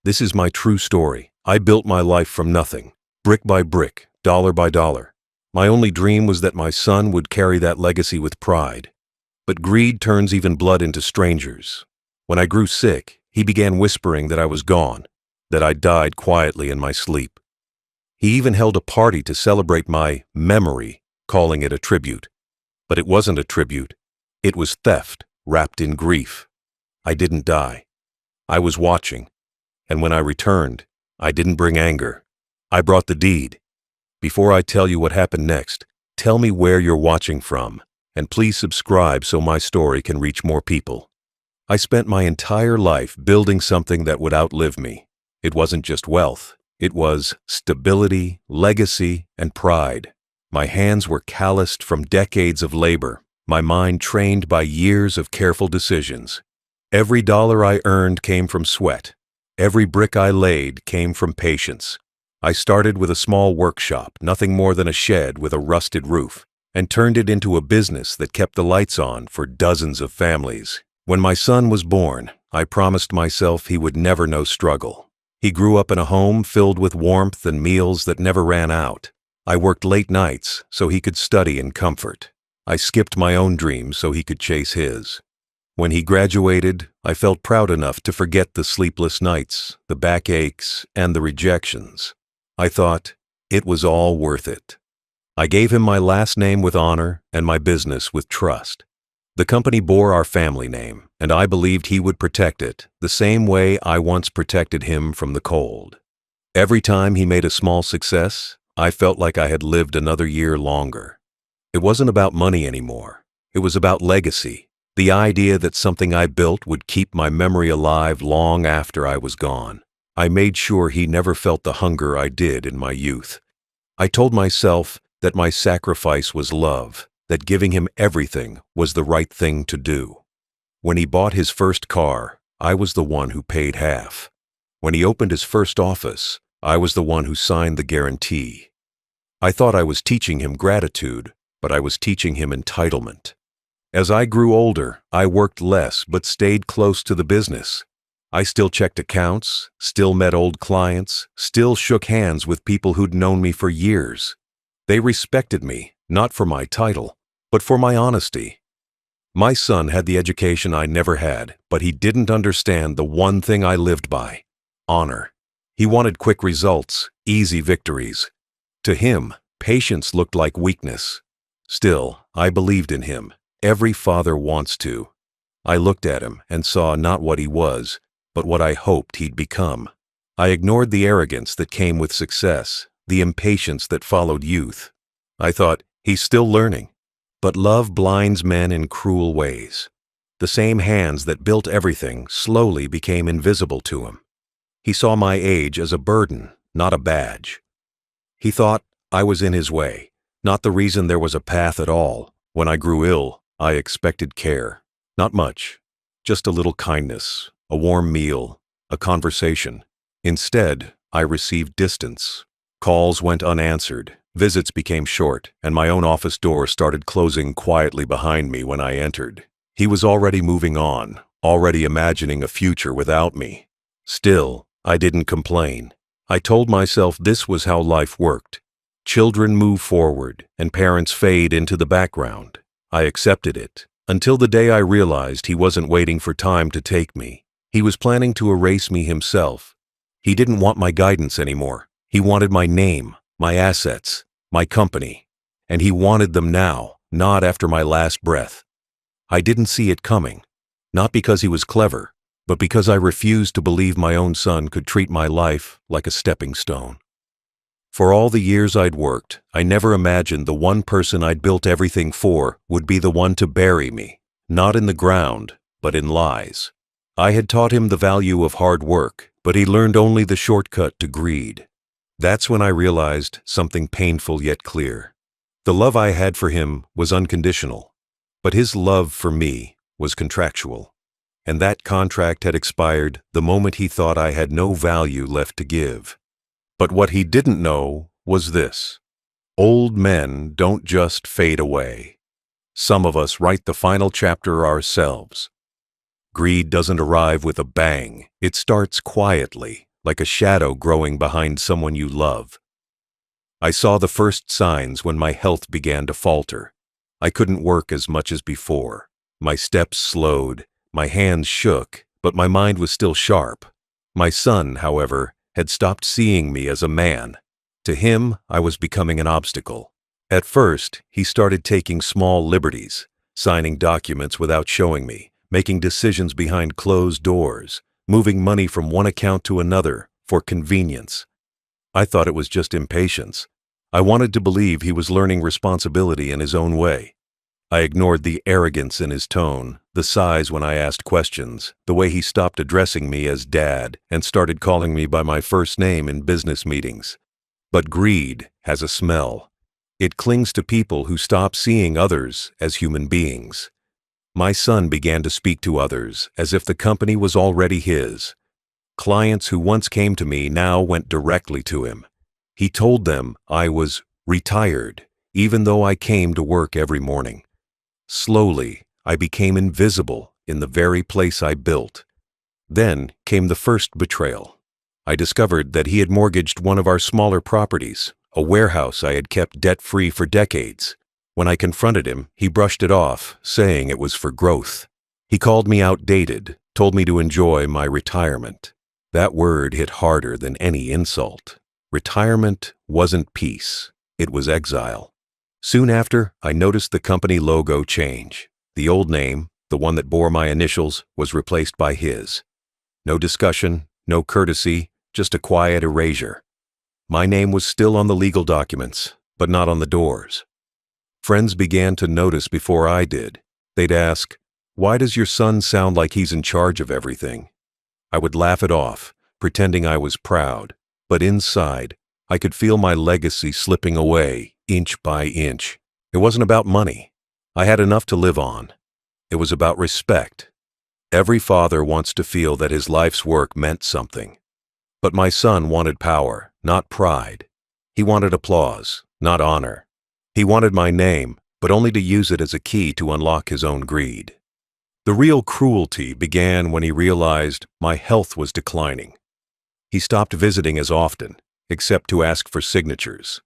This is my true story. I built my life from nothing, brick by brick, dollar by dollar. My only dream was that my son would carry that legacy with pride. But greed turns even blood into strangers. When I grew sick, he began whispering that I was gone, that I died quietly in my sleep. He even held a party to celebrate my memory, calling it a tribute. But it wasn't a tribute. It was theft wrapped in grief. I didn't die. I was watching. And when I returned, I didn't bring anger. I brought the deed. Before I tell you what happened next, tell me where you're watching from, and please subscribe so my story can reach more people. I spent my entire life building something that would outlive me. It wasn't just wealth. It was stability, legacy, and pride. My hands were calloused from decades of labor, my mind trained by years of careful decisions. Every dollar I earned came from sweat. Every brick I laid came from patience. I started with a small workshop, nothing more than a shed with a rusted roof, and turned it into a business that kept the lights on for dozens of families. When my son was born, I promised myself he would never know struggle. He grew up in a home filled with warmth and meals that never ran out. I worked late nights so he could study in comfort. I skipped my own dreams so he could chase his. When he graduated, I felt proud enough to forget the sleepless nights, the backaches, and the rejections. I thought, it was all worth it. I gave him my last name with honor and my business with trust. The company bore our family name, and I believed he would protect it the same way I once protected him from the cold. Every time he made a small success, I felt like I had lived another year longer. It wasn't about money anymore. It was about legacy, the idea that something I built would keep my memory alive long after I was gone. I made sure he never felt the hunger I did in my youth. I told myself that my sacrifice was love, that giving him everything was the right thing to do. When he bought his first car, I was the one who paid half. When he opened his first office, I was the one who signed the guarantee. I thought I was teaching him gratitude, but I was teaching him entitlement. As I grew older, I worked less but stayed close to the business. I still checked accounts, still met old clients, still shook hands with people who'd known me for years. They respected me, not for my title, but for my honesty. My son had the education I never had, but he didn't understand the one thing I lived by: honor. He wanted quick results, easy victories. To him, patience looked like weakness. Still, I believed in him. Every father wants to. I looked at him and saw not what he was, but what I hoped he'd become. I ignored the arrogance that came with success, the impatience that followed youth. I thought, he's still learning. But love blinds men in cruel ways. The same hands that built everything slowly became invisible to him. He saw my age as a burden, not a badge. He thought I was in his way, not the reason there was a path at all. When I grew ill, I expected care. Not much, just a little kindness, a warm meal, a conversation. Instead, I received distance. Calls went unanswered, visits became short, and my own office door started closing quietly behind me when I entered. He was already moving on, already imagining a future without me. Still, I didn't complain. I told myself this was how life worked. Children move forward, and parents fade into the background. I accepted it, until the day I realized he wasn't waiting for time to take me. He was planning to erase me himself. He didn't want my guidance anymore. He wanted my name, my assets, my company. And he wanted them now, not after my last breath. I didn't see it coming, not because he was clever, but because I refused to believe my own son could treat my life like a stepping stone. For all the years I'd worked, I never imagined the one person I'd built everything for would be the one to bury me, not in the ground, but in lies. I had taught him the value of hard work, but he learned only the shortcut to greed. That's when I realized something painful yet clear. The love I had for him was unconditional, but his love for me was contractual. And that contract had expired the moment he thought I had no value left to give. But what he didn't know was this: old men don't just fade away. Some of us write the final chapter ourselves. Greed doesn't arrive with a bang. It starts quietly, like a shadow growing behind someone you love. I saw the first signs when my health began to falter. I couldn't work as much as before. My steps slowed, my hands shook, but my mind was still sharp. My son, however, had stopped seeing me as a man. To him, I was becoming an obstacle. At first, he started taking small liberties, signing documents without showing me, making decisions behind closed doors, moving money from one account to another for convenience. I thought it was just impatience. I wanted to believe he was learning responsibility in his own way. I ignored the arrogance in his tone, the sighs when I asked questions, the way he stopped addressing me as Dad and started calling me by my first name in business meetings. But greed has a smell. It clings to people who stop seeing others as human beings. My son began to speak to others as if the company was already his. Clients who once came to me now went directly to him. He told them I was retired, even though I came to work every morning. Slowly, I became invisible in the very place I built. Then came the first betrayal. I discovered that he had mortgaged one of our smaller properties, a warehouse I had kept debt-free for decades. When I confronted him, he brushed it off, saying it was for growth. He called me outdated, told me to enjoy my retirement. That word hit harder than any insult. Retirement wasn't peace, it was exile. Soon after, I noticed the company logo change. The old name, the one that bore my initials, was replaced by his. No discussion, no courtesy, just a quiet erasure. My name was still on the legal documents, but not on the doors. Friends began to notice before I did. They'd ask, "Why does your son sound like he's in charge of everything?" I would laugh it off, pretending I was proud, but inside, I could feel my legacy slipping away, inch by inch. It wasn't about money. I had enough to live on. It was about respect. Every father wants to feel that his life's work meant something. But my son wanted power, not pride. He wanted applause, not honor. He wanted my name, but only to use it as a key to unlock his own greed. The real cruelty began when he realized my health was declining. He stopped visiting as often, except to ask for signatures.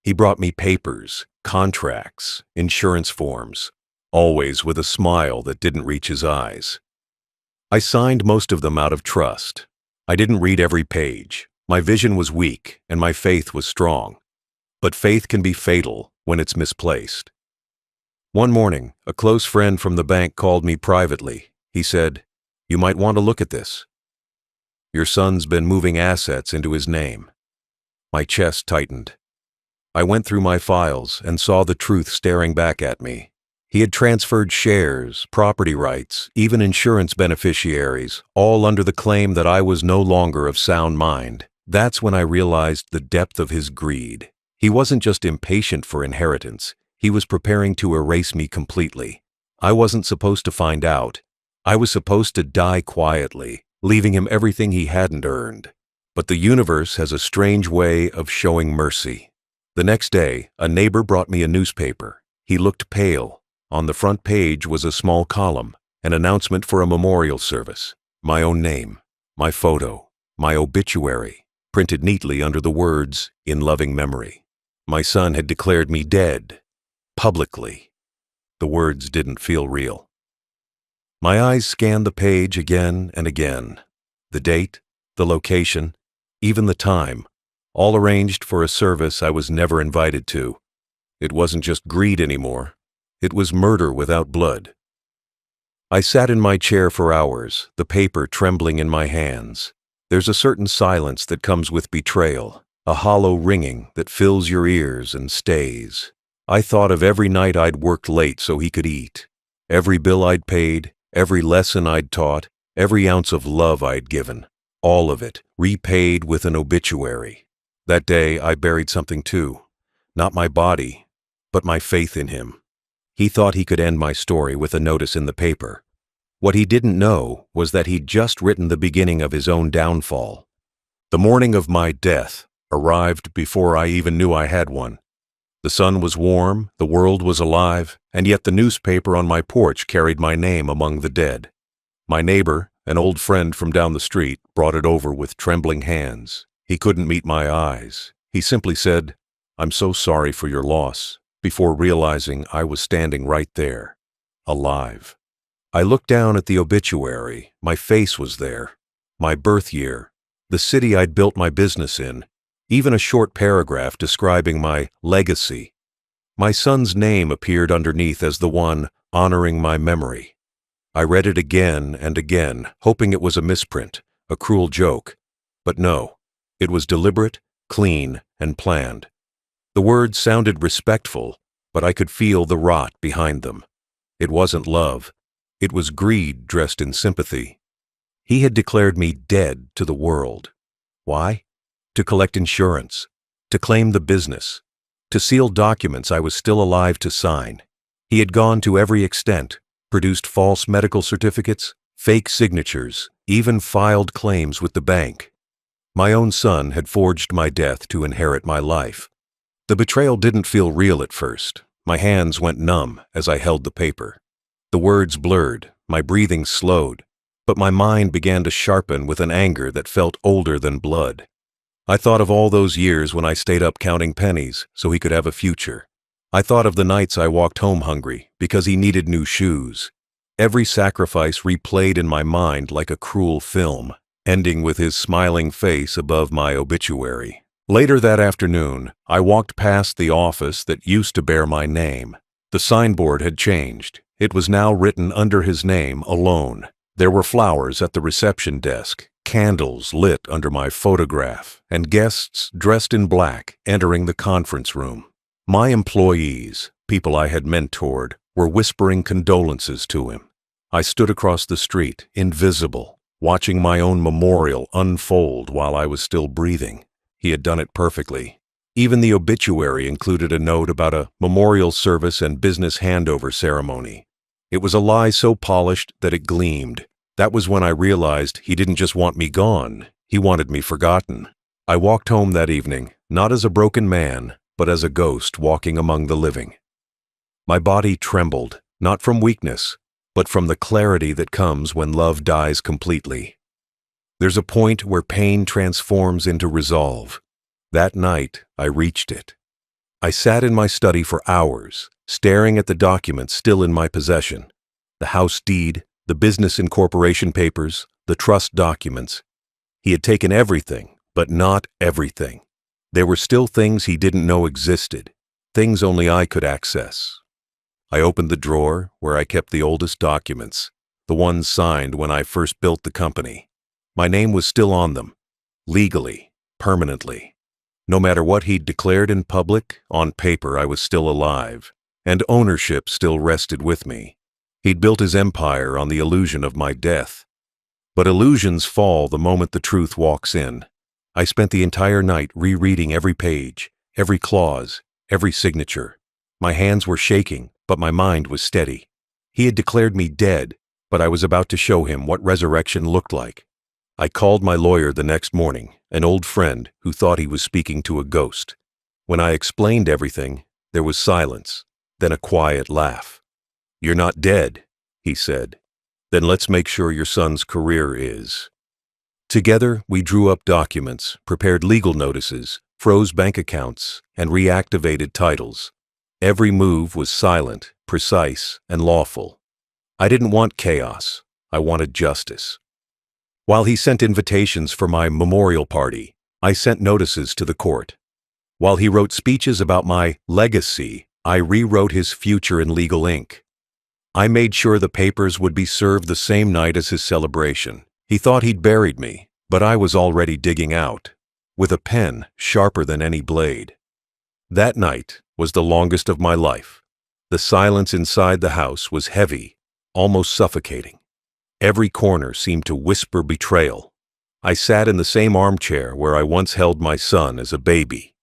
He brought me papers, contracts, insurance forms, always with a smile that didn't reach his eyes. I signed most of them out of trust. I didn't read every page. My vision was weak and my faith was strong. But faith can be fatal when it's misplaced. One morning, a close friend from the bank called me privately. He said, "You might want to look at this. Your son's been moving assets into his name." My chest tightened. I went through my files and saw the truth staring back at me. He had transferred shares, property rights, even insurance beneficiaries, all under the claim that I was no longer of sound mind. That's when I realized the depth of his greed. He wasn't just impatient for inheritance. He was preparing to erase me completely. I wasn't supposed to find out. I was supposed to die quietly, leaving him everything he hadn't earned. But the universe has a strange way of showing mercy. The next day, a neighbor brought me a newspaper. He looked pale. On the front page was a small column, an announcement for a memorial service. My own name, my photo, my obituary, printed neatly under the words, "In loving memory." My son had declared me dead, publicly. The words didn't feel real. My eyes scanned the page again and again. The date, the location, even the time, all arranged for a service I was never invited to. It wasn't just greed anymore. It was murder without blood. I sat in my chair for hours, the paper trembling in my hands. There's a certain silence that comes with betrayal, a hollow ringing that fills your ears and stays. I thought of every night I'd worked late so he could eat, every bill I'd paid, every lesson I'd taught, every ounce of love I'd given, all of it repaid with an obituary. That day I buried something too, not my body, but my faith in him. He thought he could end my story with a notice in the paper. What he didn't know was that he'd just written the beginning of his own downfall. The morning of my death arrived before I even knew I had one. The sun was warm, the world was alive, and yet the newspaper on my porch carried my name among the dead. My neighbor, an old friend from down the street, brought it over with trembling hands. He couldn't meet my eyes. He simply said, "I'm so sorry for your loss," before realizing I was standing right there, alive. I looked down at the obituary. My face was there, my birth year, the city I'd built my business in, even a short paragraph describing my legacy. My son's name appeared underneath as the one honoring my memory. I read it again and again, hoping it was a misprint, a cruel joke. But no, it was deliberate, clean, and planned. The words sounded respectful, but I could feel the rot behind them. It wasn't love. It was greed dressed in sympathy. He had declared me dead to the world. Why? To collect insurance, to claim the business, to seal documents I was still alive to sign. He had gone to every extent, produced false medical certificates, fake signatures, even filed claims with the bank. My own son had forged my death to inherit my life. The betrayal didn't feel real at first. My hands went numb as I held the paper. The words blurred, my breathing slowed, but my mind began to sharpen with an anger that felt older than blood. I thought of all those years when I stayed up counting pennies so he could have a future. I thought of the nights I walked home hungry because he needed new shoes. Every sacrifice replayed in my mind like a cruel film, ending with his smiling face above my obituary. Later that afternoon, I walked past the office that used to bear my name. The signboard had changed. It was now written under his name alone. There were flowers at the reception desk, candles lit under my photograph, and guests dressed in black entering the conference room. My employees, people I had mentored, were whispering condolences to him. I stood across the street, invisible, watching my own memorial unfold while I was still breathing. He had done it perfectly. Even the obituary included a note about a memorial service and business handover ceremony. It was a lie so polished that it gleamed. That was when I realized he didn't just want me gone, he wanted me forgotten. I walked home that evening, not as a broken man, but as a ghost walking among the living. My body trembled, not from weakness, but from the clarity that comes when love dies completely. There's a point where pain transforms into resolve. That night, I reached it. I sat in my study for hours, staring at the documents still in my possession. The house deed, the business incorporation papers, the trust documents. He had taken everything, but not everything. There were still things he didn't know existed, things only I could access. I opened the drawer where I kept the oldest documents, the ones signed when I first built the company. My name was still on them, legally, permanently. No matter what he'd declared in public, on paper I was still alive, and ownership still rested with me. He'd built his empire on the illusion of my death. But illusions fall the moment the truth walks in. I spent the entire night rereading every page, every clause, every signature. My hands were shaking, but my mind was steady. He had declared me dead, but I was about to show him what resurrection looked like. I called my lawyer the next morning, an old friend who thought he was speaking to a ghost. When I explained everything, there was silence, then a quiet laugh. "You're not dead," he said. "Then let's make sure your son's career is." Together, we drew up documents, prepared legal notices, froze bank accounts, and reactivated titles. Every move was silent, precise, and lawful. I didn't want chaos. I wanted justice. While he sent invitations for my memorial party, I sent notices to the court. While he wrote speeches about my legacy, I rewrote his future in legal ink. I made sure the papers would be served the same night as his celebration. He thought he'd buried me, but I was already digging out, with a pen sharper than any blade. That night was the longest of my life. The silence inside the house was heavy, almost suffocating. Every corner seemed to whisper betrayal. I sat in the same armchair where I once held my son as a baby.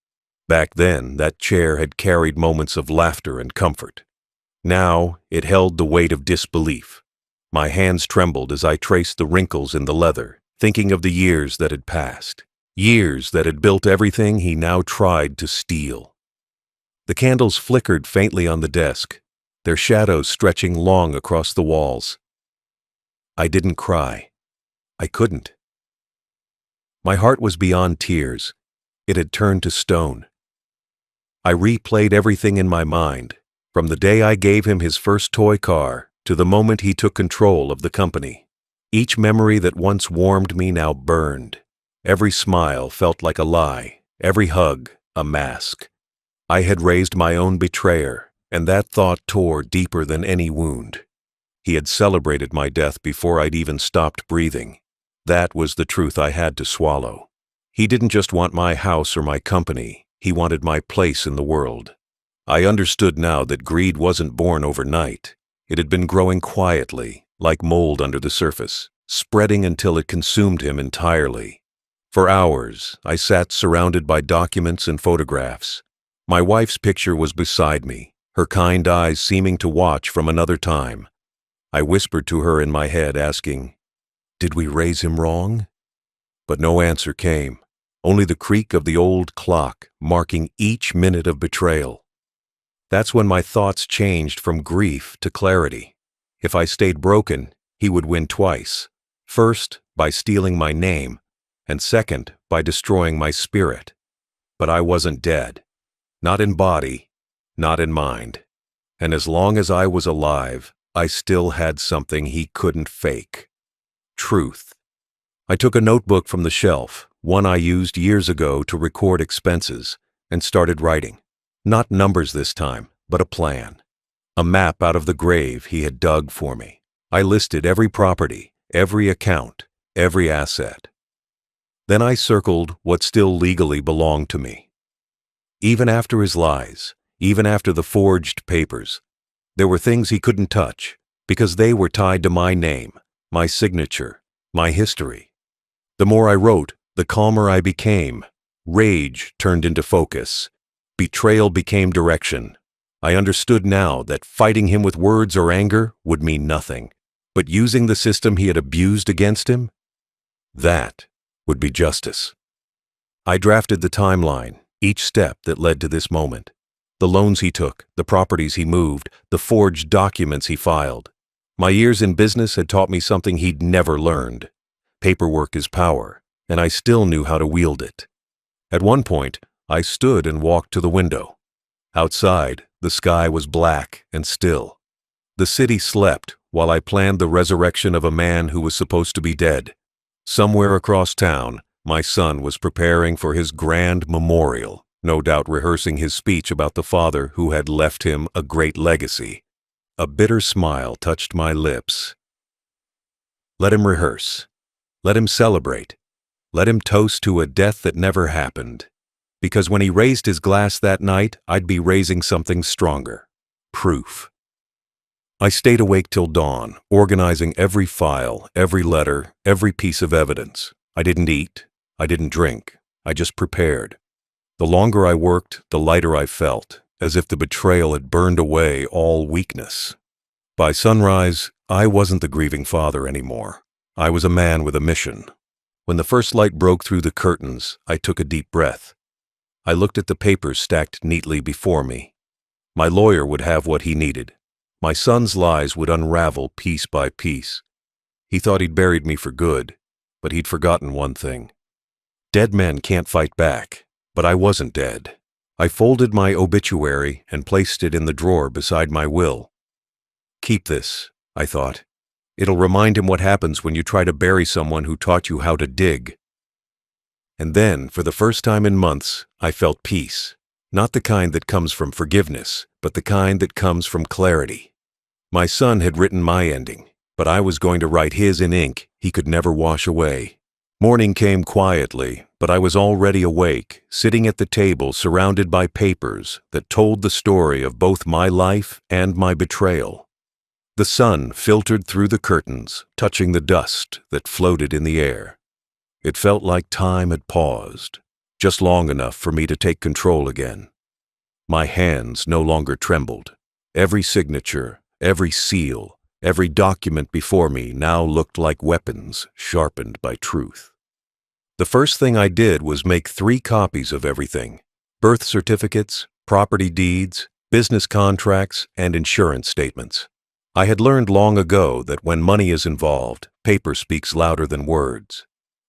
Back then, that chair had carried moments of laughter and comfort. Now, it held the weight of disbelief. My hands trembled as I traced the wrinkles in the leather, thinking of the years that had passed. Years that had built everything he now tried to steal. The candles flickered faintly on the desk, their shadows stretching long across the walls. I didn't cry. I couldn't. My heart was beyond tears. It had turned to stone. I replayed everything in my mind, from the day I gave him his first toy car to the moment he took control of the company. Each memory that once warmed me now burned. Every smile felt like a lie, every hug a mask. I had raised my own betrayer, and that thought tore deeper than any wound. He had celebrated my death before I'd even stopped breathing. That was the truth I had to swallow. He didn't just want my house or my company, he wanted my place in the world. I understood now that greed wasn't born overnight. It had been growing quietly, like mold under the surface, spreading until it consumed him entirely. For hours, I sat surrounded by documents and photographs. My wife's picture was beside me, her kind eyes seeming to watch from another time. I whispered to her in my head, asking, "Did we raise him wrong?" But no answer came, only the creak of the old clock marking each minute of betrayal. That's when my thoughts changed from grief to clarity. If I stayed broken, he would win twice. First, by stealing my name, and second, by destroying my spirit. But I wasn't dead. Not in body, not in mind. And as long as I was alive, I still had something he couldn't fake. Truth. I took a notebook from the shelf, one I used years ago to record expenses, and started writing. Not numbers this time, but a plan. A map out of the grave he had dug for me. I listed every property, every account, every asset. Then I circled what still legally belonged to me. Even after his lies, even after the forged papers, there were things he couldn't touch, because they were tied to my name, my signature, my history. The more I wrote, the calmer I became. Rage turned into focus. Betrayal became direction. I understood now that fighting him with words or anger would mean nothing, but using the system he had abused against him, that would be justice. I drafted the timeline, each step that led to this moment. The loans he took, the properties he moved, the forged documents he filed. My years in business had taught me something he'd never learned. Paperwork is power, and I still knew how to wield it. At one point, I stood and walked to the window. Outside, the sky was black and still. The city slept while I planned the resurrection of a man who was supposed to be dead. Somewhere across town, my son was preparing for his grand memorial, no doubt rehearsing his speech about the father who had left him a great legacy. A bitter smile touched my lips. Let him rehearse. Let him celebrate. Let him toast to a death that never happened. Because when he raised his glass that night, I'd be raising something stronger. Proof. I stayed awake till dawn, organizing every file, every letter, every piece of evidence. I didn't eat. I didn't drink. I just prepared. The longer I worked, the lighter I felt, as if the betrayal had burned away all weakness. By sunrise, I wasn't the grieving father anymore. I was a man with a mission. When the first light broke through the curtains, I took a deep breath. I looked at the papers stacked neatly before me. My lawyer would have what he needed. My son's lies would unravel piece by piece. He thought he'd buried me for good, but he'd forgotten one thing. Dead men can't fight back, but I wasn't dead. I folded my obituary and placed it in the drawer beside my will. Keep this, I thought. It'll remind him what happens when you try to bury someone who taught you how to dig. And then, for the first time in months, I felt peace. Not the kind that comes from forgiveness, but the kind that comes from clarity. My son had written my ending, but I was going to write his in ink he could never wash away. Morning came quietly, but I was already awake, sitting at the table surrounded by papers that told the story of both my life and my betrayal. The sun filtered through the curtains, touching the dust that floated in the air. It felt like time had paused, just long enough for me to take control again. My hands no longer trembled. Every signature, every seal, every document before me now looked like weapons sharpened by truth. The first thing I did was make 3 copies of everything: birth certificates, property deeds, business contracts, and insurance statements. I had learned long ago that when money is involved, paper speaks louder than words.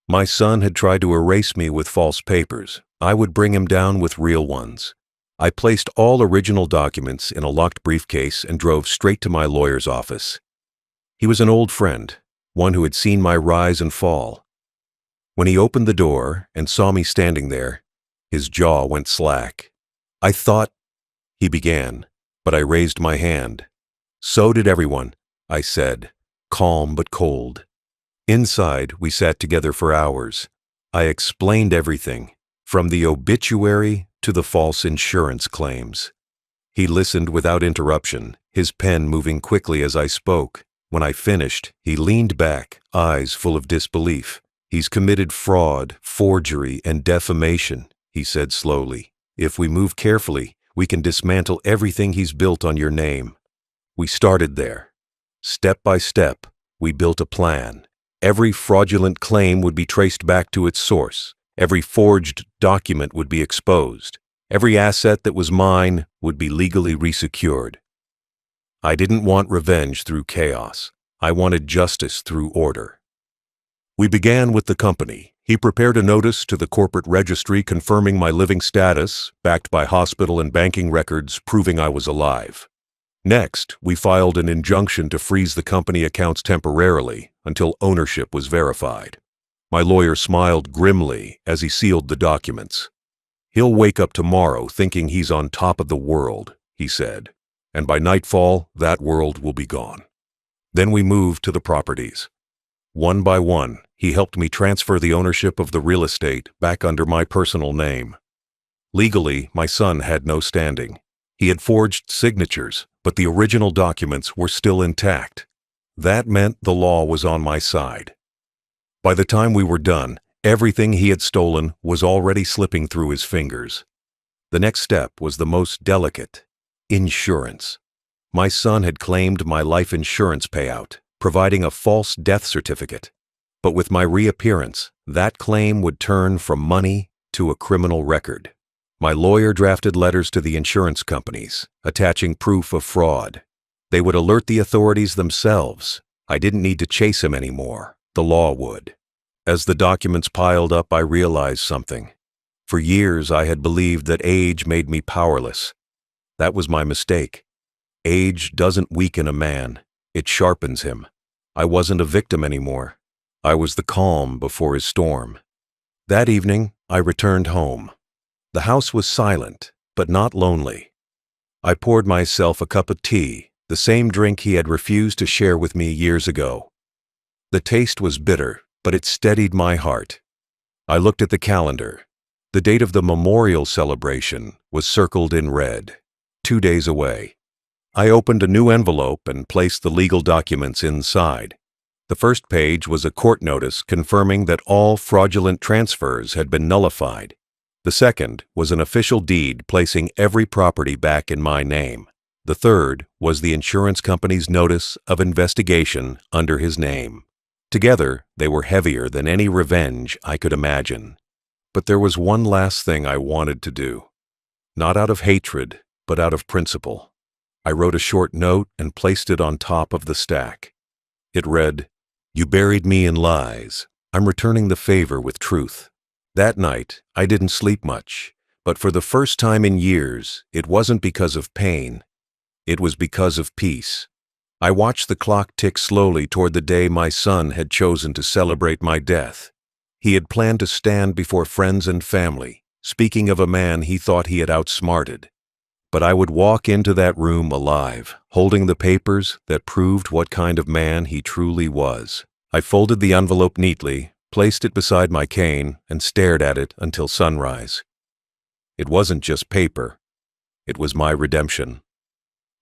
My son had tried to erase me with false papers. I would bring him down with real ones. I placed all original documents in a locked briefcase and drove straight to my lawyer's office. He was an old friend, one who had seen my rise and fall. When he opened the door and saw me standing there, his jaw went slack. "I thought," he began, but I raised my hand. "So did everyone," I said, calm but cold. Inside, we sat together for hours. I explained everything, from the obituary to the false insurance claims. He listened without interruption, his pen moving quickly as I spoke. When I finished, he leaned back, eyes full of disbelief. "He's committed fraud, forgery, and defamation," he said slowly. "If we move carefully, we can dismantle everything he's built on your name." We started there. Step by step, we built a plan. Every fraudulent claim would be traced back to its source. Every forged document would be exposed. Every asset that was mine would be legally resecured. I didn't want revenge through chaos. I wanted justice through order. We began with the company. He prepared a notice to the corporate registry confirming my living status, backed by hospital and banking records proving I was alive. Next, we filed an injunction to freeze the company accounts temporarily until ownership was verified. My lawyer smiled grimly as he sealed the documents. "He'll wake up tomorrow thinking he's on top of the world," he said, "and by nightfall, that world will be gone." Then we moved to the properties. One by one, he helped me transfer the ownership of the real estate back under my personal name. Legally, my son had no standing. He had forged signatures, but the original documents were still intact. That meant the law was on my side. By the time we were done, everything he had stolen was already slipping through his fingers. The next step was the most delicate: insurance. My son had claimed my life insurance payout, providing a false death certificate. But with my reappearance, that claim would turn from money to a criminal record. My lawyer drafted letters to the insurance companies, attaching proof of fraud. They would alert the authorities themselves. I didn't need to chase him anymore. The law would. As the documents piled up, I realized something. For years, I had believed that age made me powerless. That was my mistake. Age doesn't weaken a man. It sharpens him. I wasn't a victim anymore. I was the calm before his storm. That evening, I returned home. The house was silent, but not lonely. I poured myself a cup of tea, the same drink he had refused to share with me years ago. The taste was bitter, but it steadied my heart. I looked at the calendar. The date of the memorial celebration was circled in red, 2 days away. I opened a new envelope and placed the legal documents inside. The first page was a court notice confirming that all fraudulent transfers had been nullified. The second was an official deed placing every property back in my name. The third was the insurance company's notice of investigation under his name. Together, they were heavier than any revenge I could imagine. But there was one last thing I wanted to do. Not out of hatred, but out of principle. I wrote a short note and placed it on top of the stack. It read, "You buried me in lies. I'm returning the favor with truth." That night, I didn't sleep much, but for the first time in years, it wasn't because of pain. It was because of peace. I watched the clock tick slowly toward the day my son had chosen to celebrate my death. He had planned to stand before friends and family, speaking of a man he thought he had outsmarted. But I would walk into that room alive, holding the papers that proved what kind of man he truly was. I folded the envelope neatly, placed it beside my cane, and stared at it until sunrise. It wasn't just paper. It was my redemption.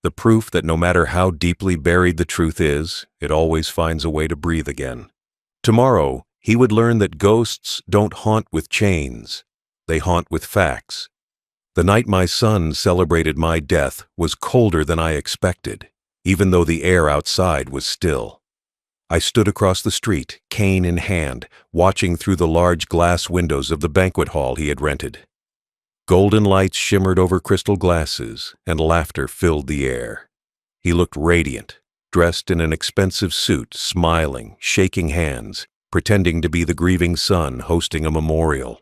The proof that no matter how deeply buried the truth is, it always finds a way to breathe again. Tomorrow, he would learn that ghosts don't haunt with chains. They haunt with facts. The night my son celebrated my death was colder than I expected, even though the air outside was still. I stood across the street, cane in hand, watching through the large glass windows of the banquet hall he had rented. Golden lights shimmered over crystal glasses, and laughter filled the air. He looked radiant, dressed in an expensive suit, smiling, shaking hands, pretending to be the grieving son hosting a memorial.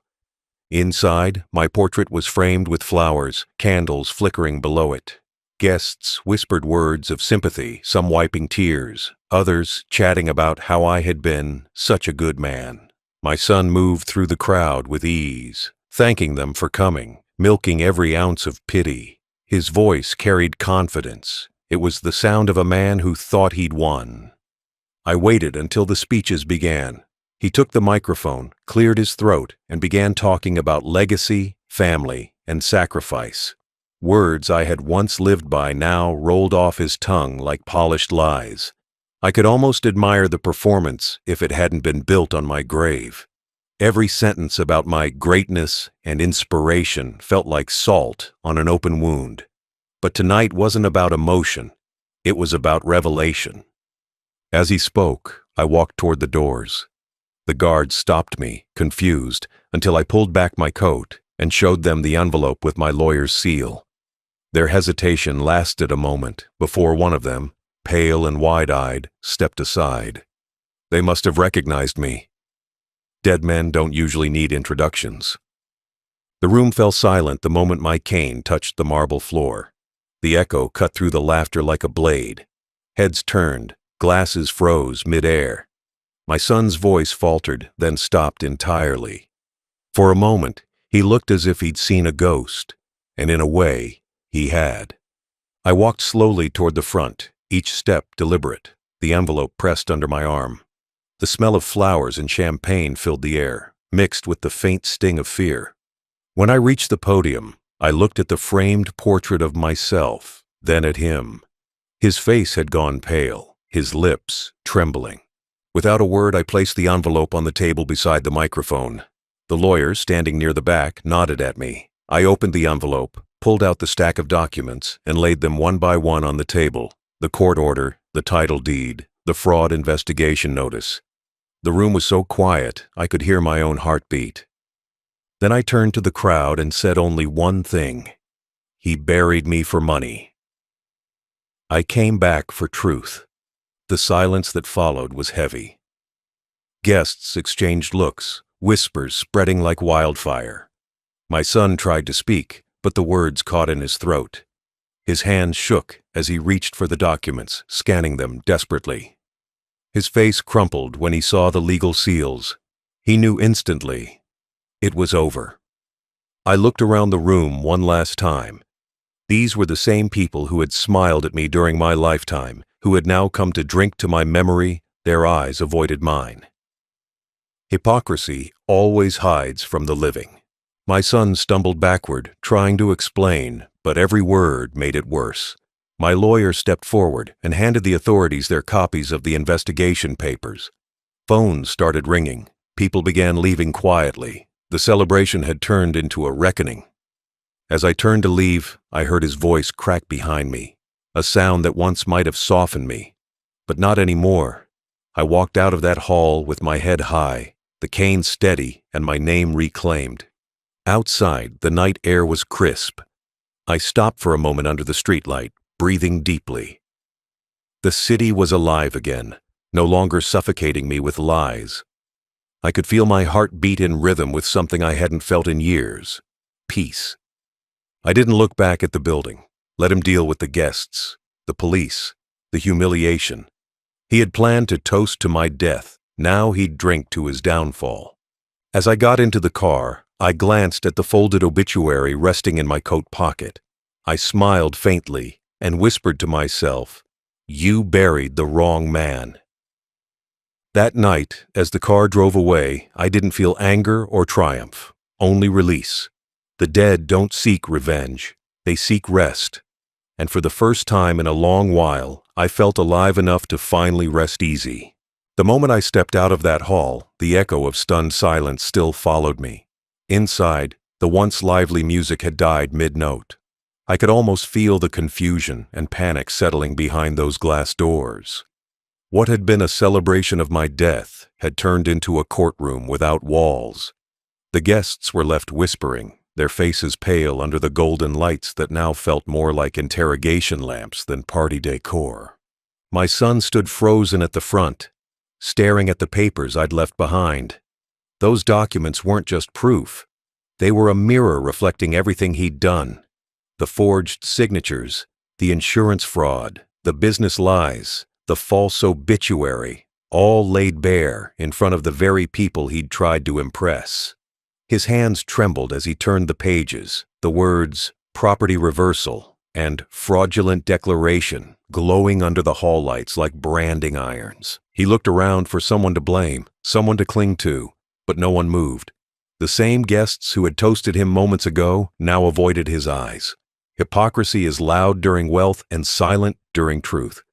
Inside, my portrait was framed with flowers, candles flickering below it. Guests whispered words of sympathy, some wiping tears, others chatting about how I had been such a good man. My son moved through the crowd with ease, thanking them for coming, milking every ounce of pity. His voice carried confidence. It was the sound of a man who thought he'd won. I waited until the speeches began. He took the microphone, cleared his throat, and began talking about legacy, family, and sacrifice. Words I had once lived by now rolled off his tongue like polished lies. I could almost admire the performance if it hadn't been built on my grave. Every sentence about my greatness and inspiration felt like salt on an open wound. But tonight wasn't about emotion. It was about revelation. As he spoke, I walked toward the doors. The guards stopped me, confused, until I pulled back my coat and showed them the envelope with my lawyer's seal. Their hesitation lasted a moment before one of them, pale and wide-eyed, stepped aside. They must have recognized me. Dead men don't usually need introductions. The room fell silent the moment my cane touched the marble floor. The echo cut through the laughter like a blade. Heads turned, glasses froze mid-air. My son's voice faltered, then stopped entirely. For a moment, he looked as if he'd seen a ghost, and in a way, he had. I walked slowly toward the front, each step deliberate, the envelope pressed under my arm. The smell of flowers and champagne filled the air, mixed with the faint sting of fear. When I reached the podium, I looked at the framed portrait of myself, then at him. His face had gone pale, his lips trembling. Without a word, I placed the envelope on the table beside the microphone. The lawyer, standing near the back, nodded at me. I opened the envelope, pulled out the stack of documents, and laid them one by one on the table. The court order, the title deed, the fraud investigation notice. The room was so quiet, I could hear my own heartbeat. Then I turned to the crowd and said only one thing. He buried me for money. I came back for truth. The silence that followed was heavy. Guests exchanged looks, whispers spreading like wildfire. My son tried to speak, but the words caught in his throat. His hands shook as he reached for the documents, scanning them desperately. His face crumpled when he saw the legal seals. He knew instantly. It was over. I looked around the room one last time. These were the same people who had smiled at me during my lifetime, who had now come to drink to my memory. Their eyes avoided mine. Hypocrisy always hides from the living. My son stumbled backward, trying to explain, but every word made it worse. My lawyer stepped forward and handed the authorities their copies of the investigation papers. Phones started ringing. People began leaving quietly. The celebration had turned into a reckoning. As I turned to leave, I heard his voice crack behind me, a sound that once might have softened me, but not anymore. I walked out of that hall with my head high, the cane steady, and my name reclaimed. Outside, the night air was crisp. I stopped for a moment under the streetlight, breathing deeply. The city was alive again, no longer suffocating me with lies. I could feel my heart beat in rhythm with something I hadn't felt in years: peace. I didn't look back at the building, let him deal with the guests, the police, the humiliation. He had planned to toast to my death. Now he'd drink to his downfall. As I got into the car, I glanced at the folded obituary resting in my coat pocket. I smiled faintly and whispered to myself, "You buried the wrong man." That night, as the car drove away, I didn't feel anger or triumph, only release. The dead don't seek revenge, they seek rest. And for the first time in a long while, I felt alive enough to finally rest easy. The moment I stepped out of that hall, the echo of stunned silence still followed me. Inside, the once lively music had died mid-note. I could almost feel the confusion and panic settling behind those glass doors. What had been a celebration of my death had turned into a courtroom without walls. The guests were left whispering, their faces pale under the golden lights that now felt more like interrogation lamps than party decor. My son stood frozen at the front, staring at the papers I'd left behind. Those documents weren't just proof. They were a mirror reflecting everything he'd done. The forged signatures, the insurance fraud, the business lies, the false obituary, all laid bare in front of the very people he'd tried to impress. His hands trembled as he turned the pages, the words property reversal and fraudulent declaration glowing under the hall lights like branding irons. He looked around for someone to blame, someone to cling to, but no one moved. The same guests who had toasted him moments ago now avoided his eyes. Hypocrisy is loud during wealth and silent during truth.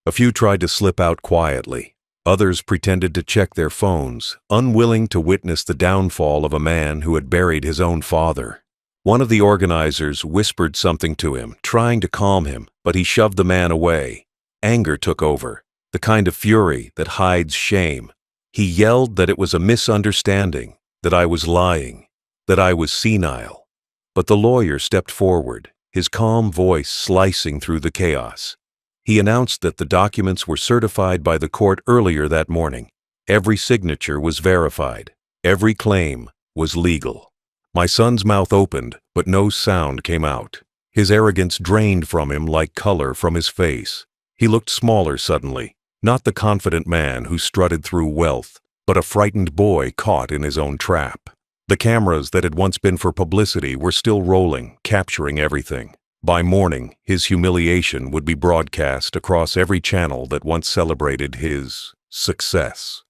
A few tried to slip out quietly. Others pretended to check their phones, unwilling to witness the downfall of a man who had buried his own father. One of the organizers whispered something to him, trying to calm him, but he shoved the man away. Anger took over, the kind of fury that hides shame. He yelled that it was a misunderstanding, that I was lying, that I was senile. But the lawyer stepped forward, his calm voice slicing through the chaos. He announced that the documents were certified by the court earlier that morning. Every signature was verified. Every claim was legal. My son's mouth opened, but no sound came out. His arrogance drained from him like color from his face. He looked smaller suddenly, not the confident man who strutted through wealth, but a frightened boy caught in his own trap. The cameras that had once been for publicity were still rolling, capturing everything. By morning, his humiliation would be broadcast across every channel that once celebrated his success.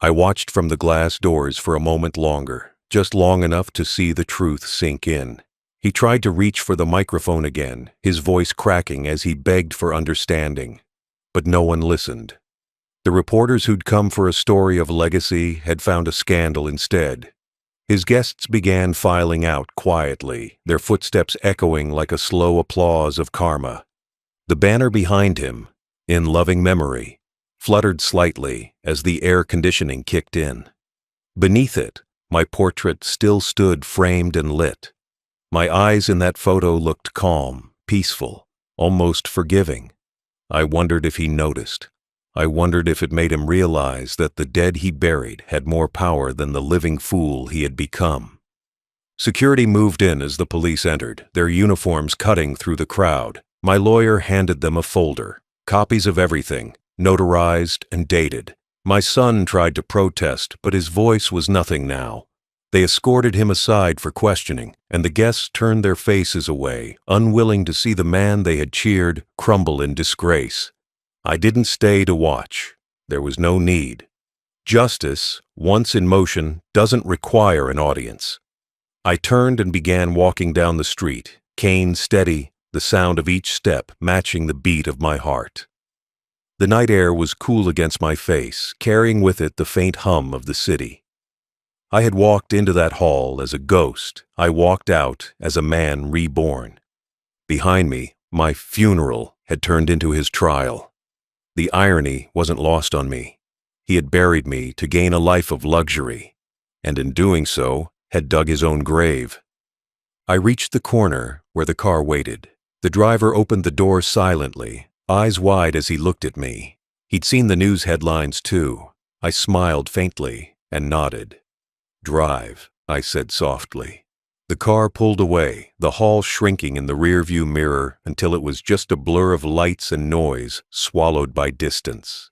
I watched from the glass doors for a moment longer, just long enough to see the truth sink in. He tried to reach for the microphone again, his voice cracking as he begged for understanding. But no one listened. The reporters who'd come for a story of legacy had found a scandal instead. His guests began filing out quietly, their footsteps echoing like a slow applause of karma. The banner behind him, in loving memory, fluttered slightly as the air conditioning kicked in. Beneath it, my portrait still stood framed and lit. My eyes in that photo looked calm, peaceful, almost forgiving. I wondered if he noticed. I wondered if it made him realize that the dead he buried had more power than the living fool he had become. Security moved in as the police entered, their uniforms cutting through the crowd. My lawyer handed them a folder, copies of everything, notarized and dated. My son tried to protest, but his voice was nothing now. They escorted him aside for questioning, and the guests turned their faces away, unwilling to see the man they had cheered crumble in disgrace. I didn't stay to watch. There was no need. Justice, once in motion, doesn't require an audience. I turned and began walking down the street, cane steady, the sound of each step matching the beat of my heart. The night air was cool against my face, carrying with it the faint hum of the city. I had walked into that hall as a ghost. I walked out as a man reborn. Behind me, my funeral had turned into his trial. The irony wasn't lost on me. He had buried me to gain a life of luxury, and in doing so, had dug his own grave. I reached the corner where the car waited. The driver opened the door silently, eyes wide as he looked at me. He'd seen the news headlines too. I smiled faintly and nodded. "Drive," I said softly. The car pulled away, the hall shrinking in the rearview mirror until it was just a blur of lights and noise swallowed by distance.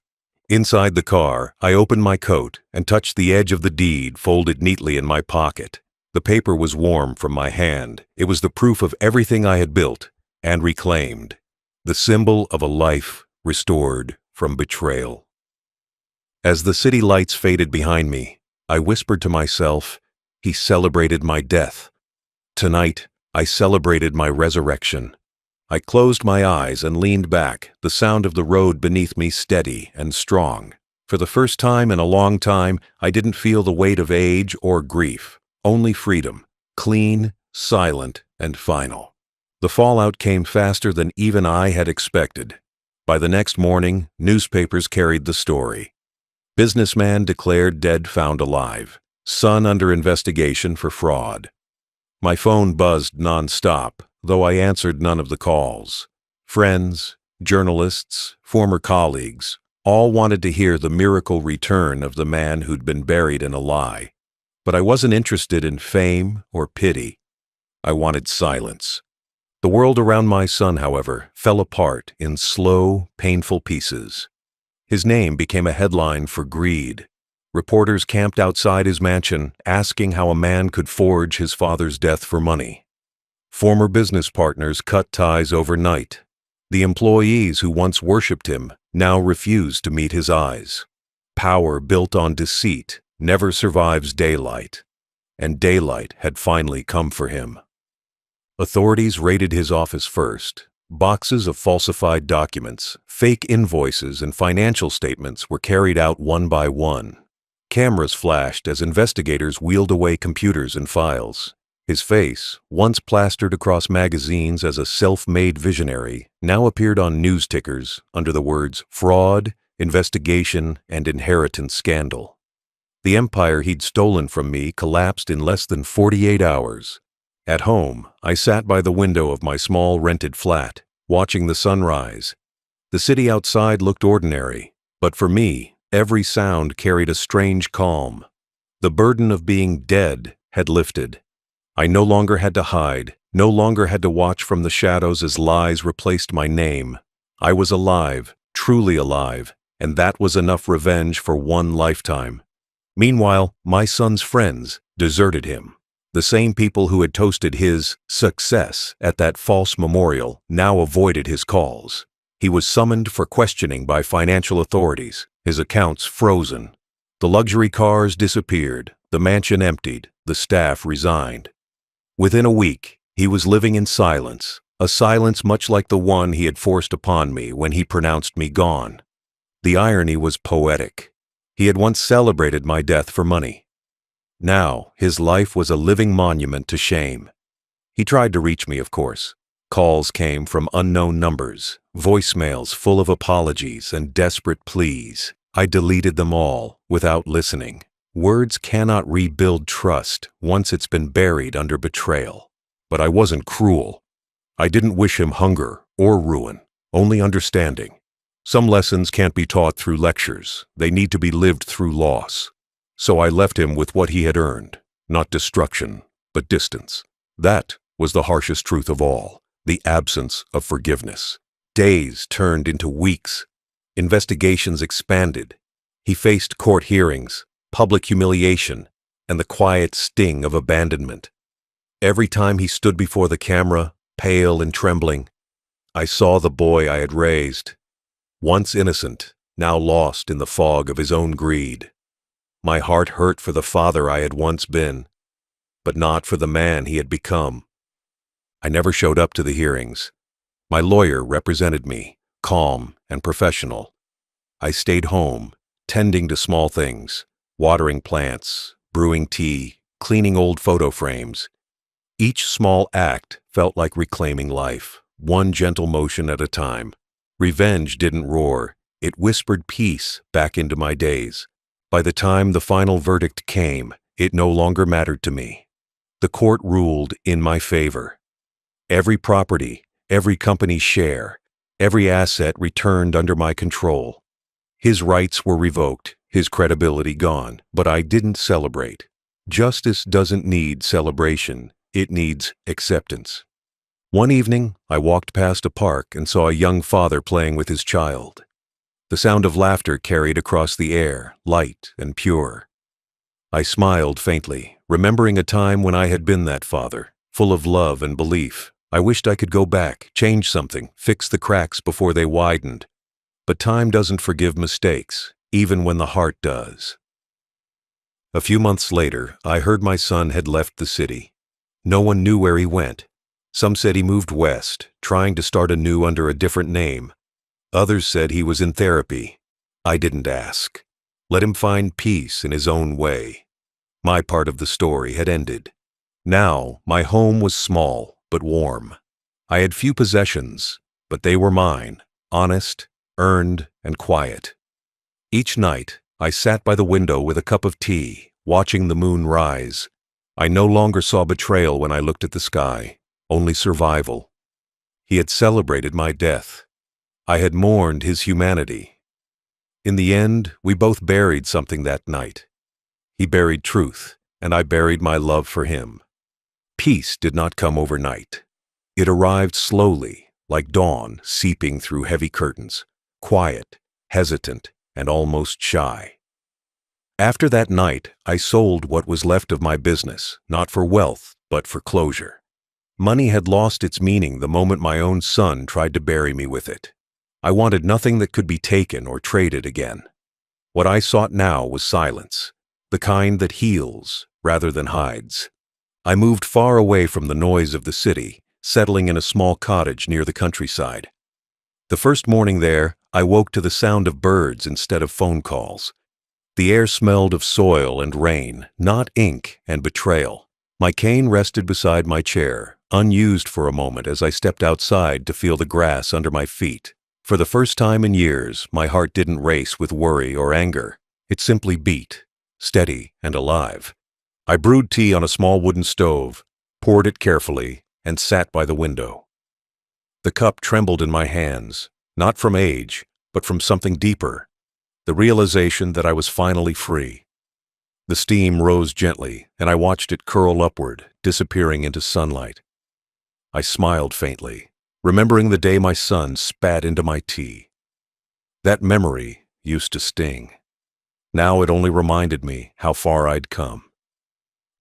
Inside the car, I opened my coat and touched the edge of the deed folded neatly in my pocket. The paper was warm from my hand. It was the proof of everything I had built and reclaimed, the symbol of a life restored from betrayal. As the city lights faded behind me, I whispered to myself, he celebrated my death. Tonight, I celebrated my resurrection. I closed my eyes and leaned back, the sound of the road beneath me steady and strong. For the first time in a long time, I didn't feel the weight of age or grief, only freedom, clean, silent, and final. The fallout came faster than even I had expected. By the next morning, newspapers carried the story. Businessman declared dead found alive. Son under investigation for fraud. My phone buzzed nonstop, though I answered none of the calls. Friends, journalists, former colleagues, All wanted to hear the miracle return of the man who'd been buried in a lie. But I wasn't interested in fame or pity. I wanted silence. The world around my son, however, fell apart in slow, painful pieces. His name became a headline for greed. Reporters camped outside his mansion, asking how a man could forge his father's death for money. Former business partners cut ties overnight. The employees who once worshipped him now refused to meet his eyes. Power built on deceit never survives daylight, and daylight had finally come for him. Authorities raided his office first. Boxes of falsified documents, fake invoices, and financial statements were carried out one by one. Cameras flashed as investigators wheeled away computers and files. His face, once plastered across magazines as a self-made visionary, now appeared on news tickers under the words fraud, investigation, and inheritance scandal. The empire he'd stolen from me collapsed in less than 48 hours. At home, I sat by the window of my small rented flat, watching the sunrise. The city outside looked ordinary, but for me, every sound carried a strange calm. The burden of being dead had lifted. I no longer had to hide, no longer had to watch from the shadows as lies replaced my name. I was alive, truly alive, and that was enough revenge for one lifetime. Meanwhile, my son's friends deserted him. The same people who had toasted his success at that false memorial now avoided his calls. He was summoned for questioning by financial authorities, his accounts frozen. The luxury cars disappeared, the mansion emptied, the staff resigned. Within a week, he was living in silence, a silence much like the one he had forced upon me when he pronounced me gone. The irony was poetic. He had once celebrated my death for money. Now, his life was a living monument to shame. He tried to reach me, of course. Calls came from unknown numbers, voicemails full of apologies and desperate pleas. I deleted them all, without listening. Words cannot rebuild trust once it's been buried under betrayal. But I wasn't cruel. I didn't wish him hunger or ruin, only understanding. Some lessons can't be taught through lectures. They need to be lived through loss. So I left him with what he had earned, not destruction, but distance. That was the harshest truth of all, the absence of forgiveness. Days turned into weeks. Investigations expanded. He faced court hearings, public humiliation, and the quiet sting of abandonment. Every time he stood before the camera, pale and trembling, I saw the boy I had raised, once innocent, now lost in the fog of his own greed. My heart hurt for the father I had once been, but not for the man he had become. I never showed up to the hearings. My lawyer represented me, calm and professional. I stayed home, tending to small things, watering plants, brewing tea, cleaning old photo frames. Each small act felt like reclaiming life, one gentle motion at a time. Revenge didn't roar, it whispered peace back into my days. By the time the final verdict came, it no longer mattered to me. The court ruled in my favor. Every property, every company share, every asset returned under my control. His rights were revoked, his credibility gone, but I didn't celebrate. Justice doesn't need celebration, it needs acceptance. One evening, I walked past a park and saw a young father playing with his child. The sound of laughter carried across the air, light and pure. I smiled faintly, remembering a time when I had been that father, full of love and belief. I wished I could go back, change something, fix the cracks before they widened. But time doesn't forgive mistakes, even when the heart does. A few months later, I heard my son had left the city. No one knew where he went. Some said he moved west, trying to start anew under a different name. Others said he was in therapy. I didn't ask. Let him find peace in his own way. My part of the story had ended. Now, my home was small but warm. I had few possessions, but they were mine, honest, earned, and quiet. Each night, I sat by the window with a cup of tea, watching the moon rise. I no longer saw betrayal when I looked at the sky, only survival. He had celebrated my death. I had mourned his humanity. In the end, we both buried something that night. He buried truth, and I buried my love for him. Peace did not come overnight. It arrived slowly, like dawn seeping through heavy curtains, quiet, hesitant, and almost shy. After that night, I sold what was left of my business, not for wealth, but for closure. Money had lost its meaning the moment my own son tried to bury me with it. I wanted nothing that could be taken or traded again. What I sought now was silence, the kind that heals rather than hides. I moved far away from the noise of the city, settling in a small cottage near the countryside. The first morning there, I woke to the sound of birds instead of phone calls. The air smelled of soil and rain, not ink and betrayal. My cane rested beside my chair, unused for a moment as I stepped outside to feel the grass under my feet. For the first time in years, my heart didn't race with worry or anger. It simply beat, steady and alive. I brewed tea on a small wooden stove, poured it carefully, and sat by the window. The cup trembled in my hands, not from age, but from something deeper, the realization that I was finally free. The steam rose gently, and I watched it curl upward, disappearing into sunlight. I smiled faintly, remembering the day my son spat into my tea. That memory used to sting. Now it only reminded me how far I'd come.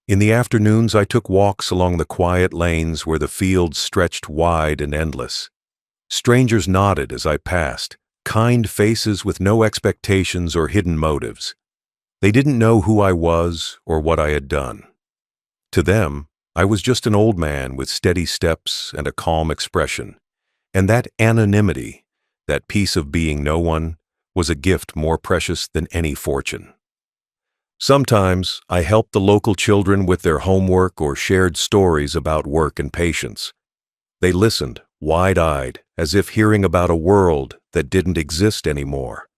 In the afternoons, I took walks along the quiet lanes where the fields stretched wide and endless. Strangers nodded as I passed, kind faces with no expectations or hidden motives. They didn't know who I was or what I had done. To them, I was just an old man with steady steps and a calm expression. And that anonymity, that peace of being no one, was a gift more precious than any fortune. Sometimes I helped the local children with their homework or shared stories about work and patience. They listened, wide-eyed, as if hearing about a world that didn't exist anymore.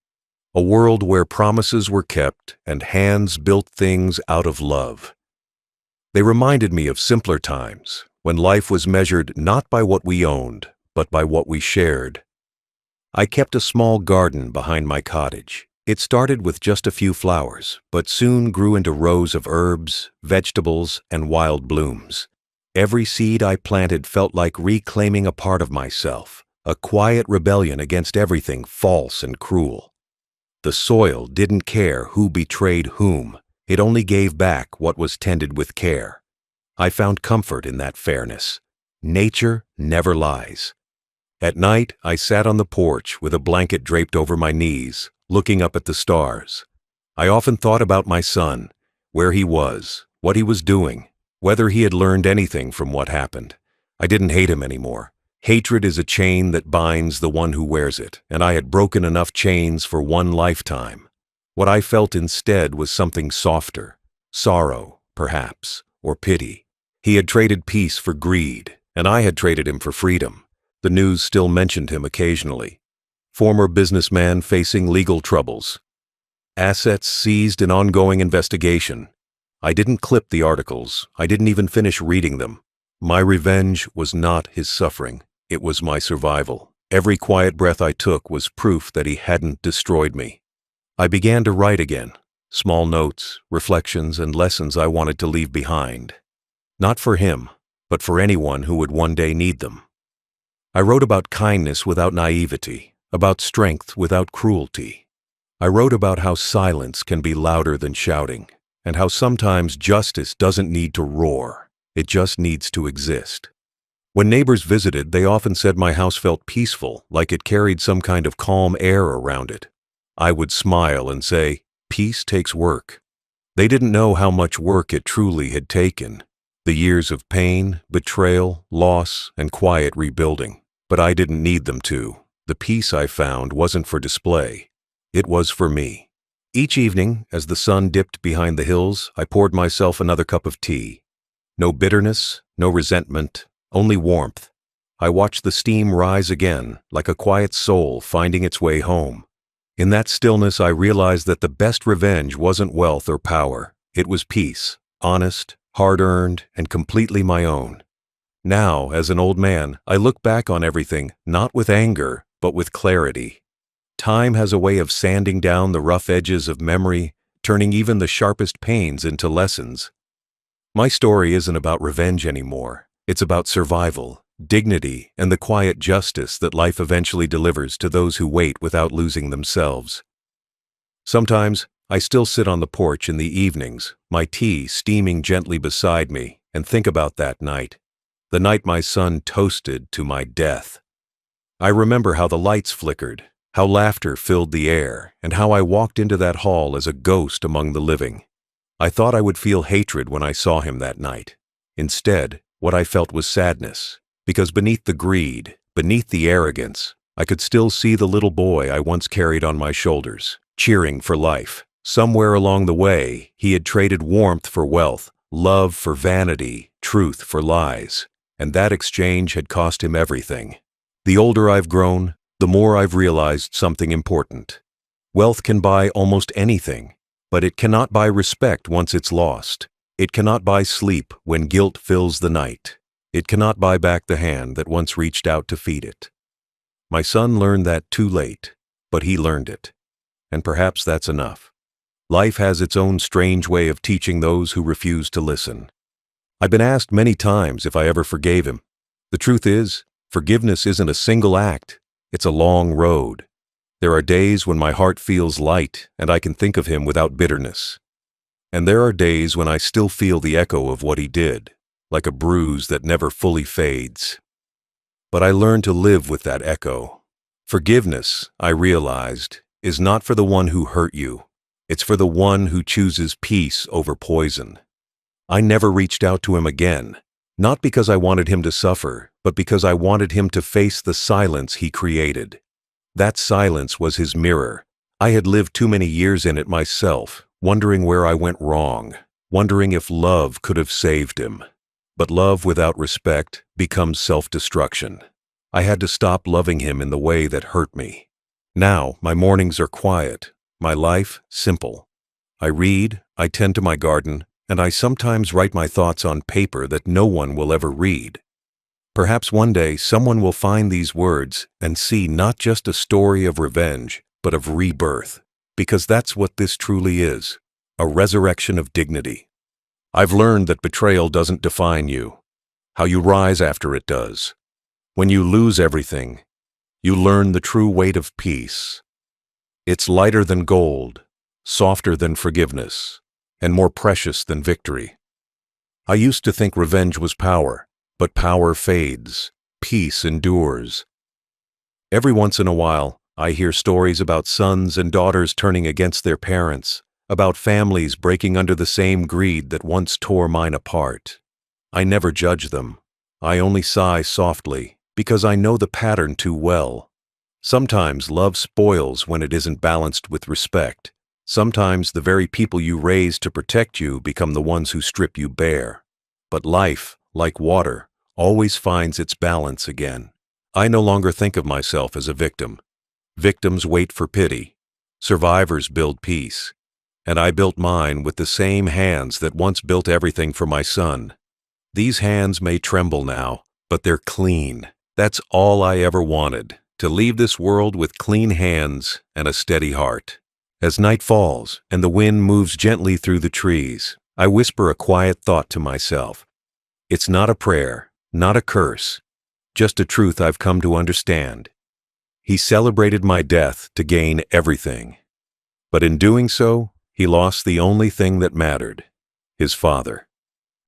A world where promises were kept and hands built things out of love. They reminded me of simpler times, when life was measured not by what we owned, but by what we shared. I kept a small garden behind my cottage. It started with just a few flowers, but soon grew into rows of herbs, vegetables, and wild blooms. Every seed I planted felt like reclaiming a part of myself, a quiet rebellion against everything false and cruel. The soil didn't care who betrayed whom. It only gave back what was tended with care. I found comfort in that fairness. Nature never lies. At night, I sat on the porch with a blanket draped over my knees, looking up at the stars. I often thought about my son, where he was, what he was doing, whether he had learned anything from what happened. I didn't hate him anymore. Hatred is a chain that binds the one who wears it, and I had broken enough chains for one lifetime. What I felt instead was something softer, sorrow, perhaps, or pity. He had traded peace for greed, and I had traded him for freedom. The news still mentioned him occasionally. Former businessman facing legal troubles. Assets seized in ongoing investigation. I didn't clip the articles. I didn't even finish reading them. My revenge was not his suffering. It was my survival. Every quiet breath I took was proof that he hadn't destroyed me. I began to write again. Small notes, reflections, and lessons I wanted to leave behind. Not for him, but for anyone who would one day need them. I wrote about kindness without naivety, about strength without cruelty. I wrote about how silence can be louder than shouting, and how sometimes justice doesn't need to roar, it just needs to exist. When neighbors visited, they often said my house felt peaceful, like it carried some kind of calm air around it. I would smile and say, "Peace takes work." They didn't know how much work it truly had taken. The years of pain, betrayal, loss, and quiet rebuilding. But I didn't need them to. The peace I found wasn't for display. It was for me. Each evening, as the sun dipped behind the hills, I poured myself another cup of tea. No bitterness, no resentment, only warmth. I watched the steam rise again, like a quiet soul finding its way home. In that stillness, I realized that the best revenge wasn't wealth or power. It was peace, honest, hard-earned, and completely my own. Now, as an old man, I look back on everything, not with anger, but with clarity. Time has a way of sanding down the rough edges of memory, turning even the sharpest pains into lessons. My story isn't about revenge anymore. It's about survival, dignity, and the quiet justice that life eventually delivers to those who wait without losing themselves. Sometimes, I still sit on the porch in the evenings, my tea steaming gently beside me, and think about that night. The night my son toasted to my death. I remember how the lights flickered, how laughter filled the air, and how I walked into that hall as a ghost among the living. I thought I would feel hatred when I saw him that night. Instead, what I felt was sadness, because beneath the greed, beneath the arrogance, I could still see the little boy I once carried on my shoulders, cheering for life. Somewhere along the way, he had traded warmth for wealth, love for vanity, truth for lies, and that exchange had cost him everything. The older I've grown, the more I've realized something important. Wealth can buy almost anything, but it cannot buy respect once it's lost. It cannot buy sleep when guilt fills the night. It cannot buy back the hand that once reached out to feed it. My son learned that too late, but he learned it. And perhaps that's enough. Life has its own strange way of teaching those who refuse to listen. I've been asked many times if I ever forgave him. The truth is, forgiveness isn't a single act. It's a long road. There are days when my heart feels light and I can think of him without bitterness. And there are days when I still feel the echo of what he did, like a bruise that never fully fades. But I learned to live with that echo. Forgiveness, I realized, is not for the one who hurt you. It's for the one who chooses peace over poison. I never reached out to him again, not because I wanted him to suffer, but because I wanted him to face the silence he created. That silence was his mirror. I had lived too many years in it myself, wondering where I went wrong, wondering if love could have saved him. But love without respect becomes self-destruction. I had to stop loving him in the way that hurt me. Now, my mornings are quiet, my life simple. I read, I tend to my garden, and I sometimes write my thoughts on paper that no one will ever read. Perhaps one day someone will find these words and see not just a story of revenge, but of rebirth, because that's what this truly is, a resurrection of dignity. I've learned that betrayal doesn't define you. How you rise after it does. When you lose everything, you learn the true weight of peace. It's lighter than gold, softer than forgiveness, and more precious than victory. I used to think revenge was power, but power fades, peace endures. Every once in a while, I hear stories about sons and daughters turning against their parents, about families breaking under the same greed that once tore mine apart. I never judge them. I only sigh softly, because I know the pattern too well. Sometimes love spoils when it isn't balanced with respect. Sometimes the very people you raise to protect you become the ones who strip you bare. But life, like water, always finds its balance again. I no longer think of myself as a victim. Victims wait for pity. Survivors build peace. And I built mine with the same hands that once built everything for my son. These hands may tremble now, but they're clean. That's all I ever wanted, to leave this world with clean hands and a steady heart. As night falls and the wind moves gently through the trees, I whisper a quiet thought to myself. It's not a prayer, not a curse, just a truth I've come to understand. He celebrated my death to gain everything. But in doing so, he lost the only thing that mattered, his father.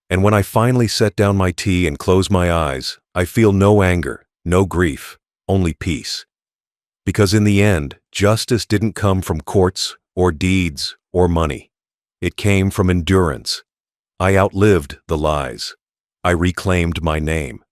And when I finally set down my tea and close my eyes, I feel no anger, no grief, only peace. Because in the end, justice didn't come from courts or deeds or money. It came from endurance. I outlived the lies. I reclaimed my name.